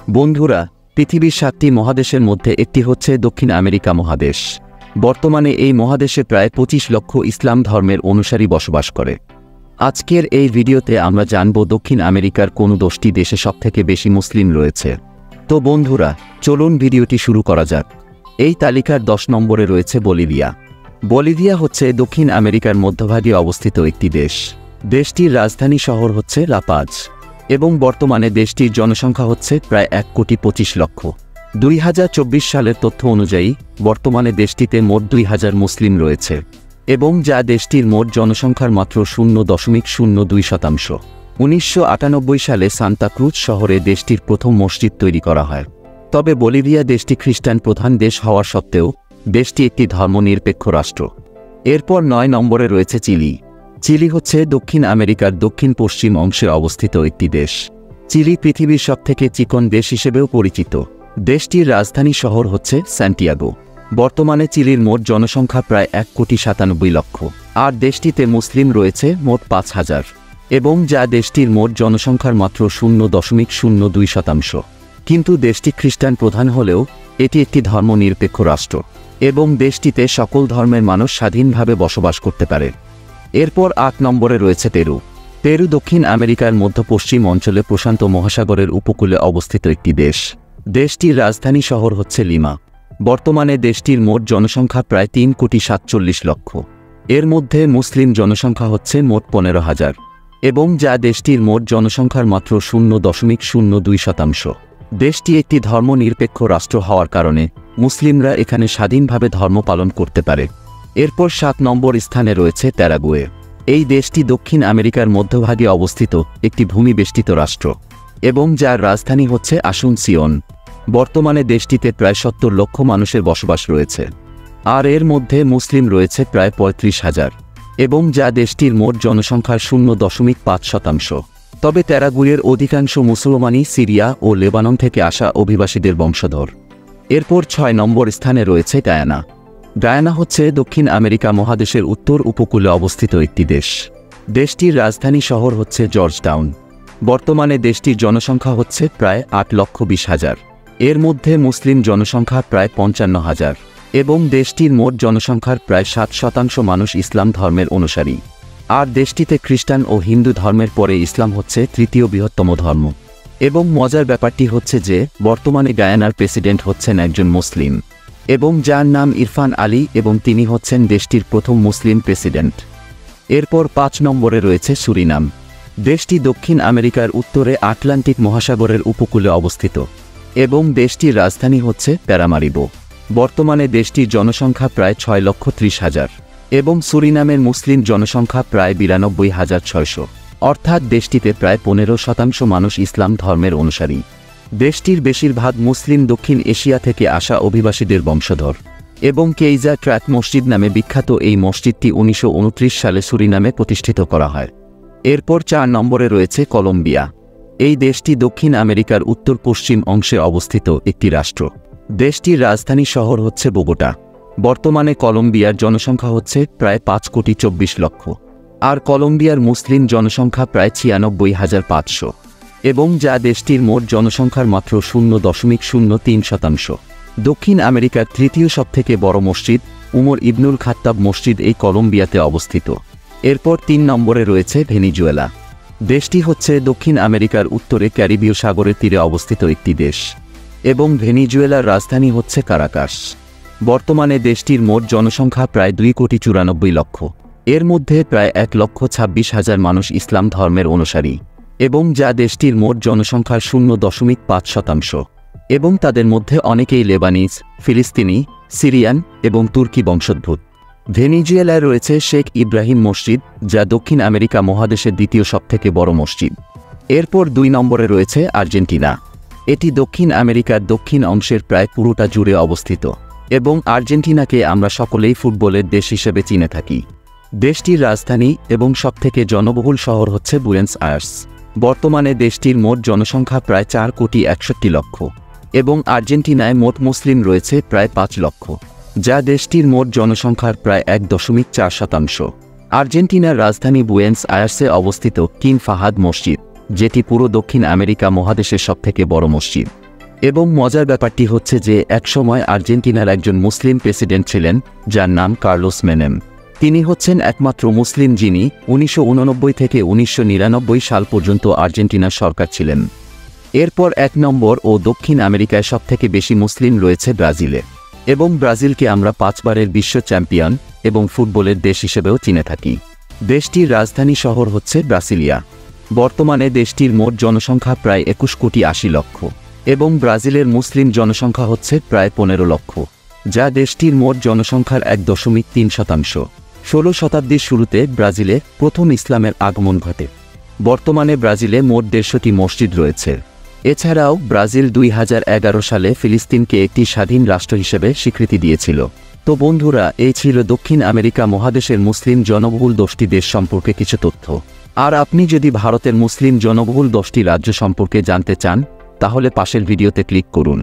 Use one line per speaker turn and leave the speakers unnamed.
বন্ধুরা, পৃথিবীর 7টি মহাদেশের মধ্যে একটি হচ্ছে দক্ষিণ আমেরিকা মহাদেশ। বর্তমানে এই মহাদেশে প্রায় 25 লক্ষ ইসলাম ধর্মের অনুসারী বসবাস করে। আজকের এই ভিডিওতে আমরা জানব দক্ষিণ আমেরিকার কোন 10টি দেশে সবথেকে বেশি মুসলিম রয়েছে। তো বন্ধুরা, চলুন ভিডিওটি শুরু করা যাক। এই তালিকার 10 নম্বরে রয়েছে বলিভিয়া। বলিভিয়া হচ্ছে দক্ষিণ আমেরিকার মধ্যভাগে অবস্থিত একটি দেশ। দেশটির রাজধানী শহর হচ্ছে লা পাজ এবং বর্তমানে দেশটির জনসংখ্যা হচ্ছে প্রায় 1,25,00,000। 2024 সালের তথ্য অনুযায়ী বর্তমানে দেশটিতে মোট 2,000 মুসলিম রয়েছে এবং যা দেশটির মোট জনসংখ্যার মাত্র 0.02%। 1998 সালে সান্তা ক্রুজ শহরে দেশটির প্রথম মসজিদ তৈরি করা হয়। তবে বলিভিয়া দেশটি খ্রিস্টান প্রধান দেশ হওয়া সত্ত্বেও দেশটি একটি ধর্মনিরপেক্ষ রাষ্ট্র। এরপর 9 নম্বরে রয়েছে চিলি। চিলি হচ্ছে দক্ষিণ আমেরিকার দক্ষিণ পশ্চিম অংশে অবস্থিত একটি দেশ। চিলি পৃথিবীর সবথেকে চিকন দেশ হিসেবেও পরিচিত। দেশটির রাজধানী শহর হচ্ছে স্যান্টিয়াগো। বর্তমানে চিলির মোট জনসংখ্যা প্রায় 1,97,00,000 আর দেশটিতে মুসলিম রয়েছে মোট 5,000 এবং যা দেশটির মোট জনসংখ্যার মাত্র 0.02%। কিন্তু দেশটি খ্রিস্টান প্রধান হলেও এটি একটি ধর্মনিরপেক্ষ রাষ্ট্র এবং দেশটিতে সকল ধর্মের মানুষ স্বাধীনভাবে বসবাস করতে পারে। এরপর 8 নম্বরে রয়েছে পেরু। পেরু দক্ষিণ আমেরিকার মধ্য-পশ্চিম অঞ্চলে প্রশান্ত মহাসাগরের উপকূলে অবস্থিত একটি দেশ। দেশটির রাজধানী শহর হচ্ছে লিমা। বর্তমানে দেশটির মোট জনসংখ্যা প্রায় 3,47,00,000। এর মধ্যে মুসলিম জনসংখ্যা হচ্ছে মোট 15,000 এবং যা দেশটির মোট জনসংখ্যার মাত্র 0.02%। দেশটি একটি ধর্মনিরপেক্ষ রাষ্ট্র হওয়ার কারণে মুসলিমরা এখানে স্বাধীনভাবে ধর্ম পালন করতে পারে। এরপর 7 নম্বর স্থানে রয়েছে প্যারাগুয়ে। এই দেশটি দক্ষিণ আমেরিকার মধ্যভাগে অবস্থিত একটি ভূমিবেষ্টিত রাষ্ট্র এবং যার রাজধানী হচ্ছে আসুনসিওন। বর্তমানে দেশটিতে প্রায় 70 লক্ষ মানুষের বসবাস রয়েছে আর এর মধ্যে মুসলিম রয়েছে প্রায় 35,000 এবং যা দেশটির মোট জনসংখ্যার 0.5%। তবে প্যারাগুয়ের অধিকাংশ মুসলমানই সিরিয়া ও লেবানন থেকে আসা অভিবাসীদের বংশধর। এরপর 6 নম্বর স্থানে রয়েছে গায়ানা। গায়ানা হচ্ছে দক্ষিণ আমেরিকা মহাদেশের উত্তর উপকূলে অবস্থিত একটি দেশ। দেশটির রাজধানী শহর হচ্ছে জর্জটাউন। বর্তমানে দেশটির জনসংখ্যা হচ্ছে প্রায় 8,20,000। এর মধ্যে মুসলিম জনসংখ্যা প্রায় 55,000 এবং দেশটির মোট জনসংখ্যার প্রায় 7% মানুষ ইসলাম ধর্মের অনুসারী আর দেশটিতে খ্রিস্টান ও হিন্দু ধর্মের পরে ইসলাম হচ্ছে তৃতীয় বৃহত্তম ধর্ম। এবং মজার ব্যাপারটি হচ্ছে যে বর্তমানে গায়ানার প্রেসিডেন্ট হচ্ছেন একজন মুসলিম এবং যার নাম ইরফান আলী এবং তিনি হচ্ছেন দেশটির প্রথম মুসলিম প্রেসিডেন্ট। এরপর 5 নম্বরে রয়েছে সুরিনাম। দেশটি দক্ষিণ আমেরিকার উত্তরে আটলান্টিক মহাসাগরের উপকূলে অবস্থিত এবং দেশটির রাজধানী হচ্ছে প্যারামারিবো। বর্তমানে দেশটির জনসংখ্যা প্রায় 6,30,000 এবং সুরিনামের মুসলিম জনসংখ্যা প্রায় 92,600, অর্থাৎ দেশটিতে প্রায় 15% মানুষ ইসলাম ধর্মের অনুসারী। দেশটির বেশিরভাগ মুসলিম দক্ষিণ এশিয়া থেকে আসা অভিবাসীদের বংশধর এবং কেইজা ট্র্যাক মসজিদ নামে বিখ্যাত এই মসজিদটি 1929 সালে সুরিনামে প্রতিষ্ঠিত করা হয়। এরপর 4 নম্বরে রয়েছে কলম্বিয়া। এই দেশটি দক্ষিণ আমেরিকার উত্তর পশ্চিম অংশে অবস্থিত একটি রাষ্ট্র। দেশটির রাজধানী শহর হচ্ছে বোগোটা। বর্তমানে কলম্বিয়ার জনসংখ্যা হচ্ছে প্রায় 5,24,00,000 আর কলম্বিয়ার মুসলিম জনসংখ্যা প্রায় 96,500 এবং যা দেশটির মোট জনসংখ্যার মাত্র 0.03%। দক্ষিণ আমেরিকার তৃতীয় সবথেকে বড় মসজিদ উমর ইবনুল খাত্তাব মসজিদ এই কলম্বিয়াতে অবস্থিত। এরপর 3 নম্বরে রয়েছে ভেনিজুয়েলা। দেশটি হচ্ছে দক্ষিণ আমেরিকার উত্তরে ক্যারিবীয় সাগরের তীরে অবস্থিত একটি দেশ এবং ভেনিজুয়েলার রাজধানী হচ্ছে কারাকাস। বর্তমানে দেশটির মোট জনসংখ্যা প্রায় 2,94,00,000। এর মধ্যে প্রায় 1,26,000 মানুষ ইসলাম ধর্মের অনুসারী এবং যা দেশটির মোট জনসংখ্যার 0.5% এবং তাদের মধ্যে অনেকেই লেবানিজ, ফিলিস্তিনি, সিরিয়ান এবং তুর্কি বংশোদ্ভূত। ভেনিজুয়েলায় রয়েছে শেখ ইব্রাহিম মসজিদ, যা দক্ষিণ আমেরিকা মহাদেশের দ্বিতীয় সবথেকে বড় মসজিদ। এরপর 2 নম্বরে রয়েছে আর্জেন্টিনা। এটি দক্ষিণ আমেরিকার দক্ষিণ অংশের প্রায় পুরোটা জুড়ে অবস্থিত এবং আর্জেন্টিনাকে আমরা সকলেই ফুটবলের দেশ হিসেবে চিনে থাকি। দেশটির রাজধানী এবং সবথেকে জনবহুল শহর হচ্ছে বুয়েনস আয়ার্স। বর্তমানে দেশটির মোট জনসংখ্যা প্রায় 4,61,00,000 এবং আর্জেন্টিনায় মোট মুসলিম রয়েছে প্রায় 5 লক্ষ, যা দেশটির মোট জনসংখ্যার প্রায় 1.4%। আর্জেন্টিনার রাজধানী বুয়েনস আয়ার্সে অবস্থিত কিং ফাহাদ মসজিদ, যেটি পুরো দক্ষিণ আমেরিকা মহাদেশের সবথেকে বড় মসজিদ এবং মজার ব্যাপারটি হচ্ছে যে একসময় আর্জেন্টিনার একজন মুসলিম প্রেসিডেন্ট ছিলেন, যার নাম কার্লোস মেনেম। তিনি হচ্ছেন একমাত্র মুসলিম যিনি 1989 থেকে 1999 সাল পর্যন্ত আর্জেন্টিনার সরকার ছিলেন। এরপর 1 নম্বর ও দক্ষিণ আমেরিকায় সবথেকে বেশি মুসলিম রয়েছে ব্রাজিলে, এবং ব্রাজিলকে আমরা 5 বারের বিশ্ব চ্যাম্পিয়ন এবং ফুটবলের দেশ হিসেবেও চিনে থাকি। দেশটির রাজধানী শহর হচ্ছে ব্রাসিলিয়া। বর্তমানে দেশটির মোট জনসংখ্যা প্রায় 21 কোটি 80 লক্ষ এবং ব্রাজিলের মুসলিম জনসংখ্যা হচ্ছে প্রায় 15 লক্ষ, যা দেশটির মোট জনসংখ্যার 1.3%। 16 শতাব্দীর শুরুতে ব্রাজিলে প্রথম ইসলামের আগমন ঘটে। বর্তমানে ব্রাজিলে মোট 150টি মসজিদ রয়েছে। এছাড়াও ব্রাজিল 2011 সালে ফিলিস্তিনকে একটি স্বাধীন রাষ্ট্র হিসেবে স্বীকৃতি দিয়েছিল। তো বন্ধুরা, এই ছিল দক্ষিণ আমেরিকা মহাদেশের মুসলিম জনবহুল 10টি দেশ সম্পর্কে কিছু তথ্য। আর আপনি যদি ভারতের মুসলিম জনবহুল 10টি রাজ্য সম্পর্কে জানতে চান, তাহলে পাশের ভিডিওতে ক্লিক করুন।